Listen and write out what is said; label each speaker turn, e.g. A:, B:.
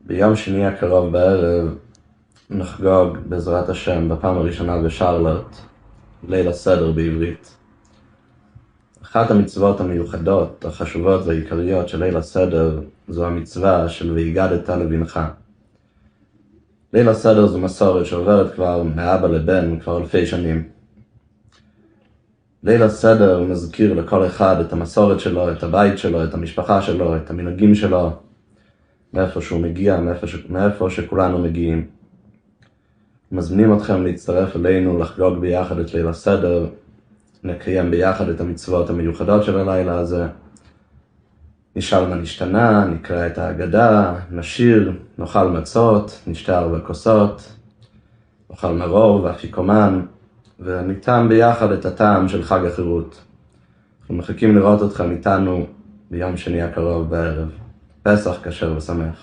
A: ביום שני הקרוב בערב נחגוג בעזרת השם בפעם הראשונה בשרלוט ליל הסדר בעברית. אחת המצוות המיוחדות, החשובות והעיקריות של ליל הסדר זו המצווה של והגדת לבנך. ליל הסדר זו מסורת שעוברת כבר מאבא לבן כבר אלפי שנים. ליל הסדר מזכיר לכל אחד את המסורת שלו, את הבית שלו, את המשפחה שלו, את המנהגים שלו, מאיפה שהוא מגיע, מאיפה שכולנו מגיעים. מזמינים אתכם להצטרף אלינו לחגוג ביחד את ליל הסדר, נקיים ביחד את המצוות המיוחדות של הלילה הזה. נשאל מה נשתנה, נקרא את ההגדה, נשיר, נאכל מצות, נשתה 4 כוסות, נאכל מרור ואפיקומן, וניתן ביחד את הטעם של חג החירות. אנחנו מחכים לראות אתכם איתנו ביום שני הקרוב בערב. פסח כשר ושמח.